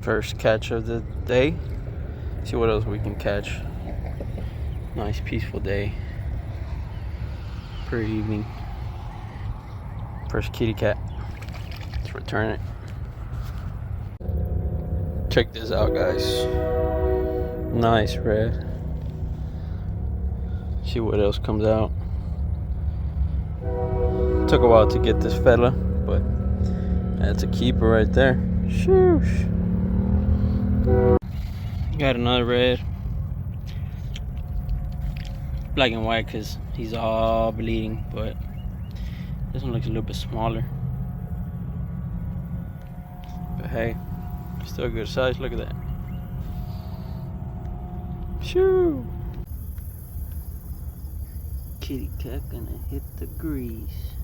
First catch of the day. See what else we can catch. Nice peaceful day. Pretty evening. First kitty cat. Let's return it. Check this out, guys. Nice red. See what else comes out. Took a while to get this fella, but that's a keeper right there. Shoosh. Got another red. Black and white because he's all bleeding, but this one looks a little bit smaller. But hey, still a good size. Look at that. Shoo! Kitty cat gonna hit the grease.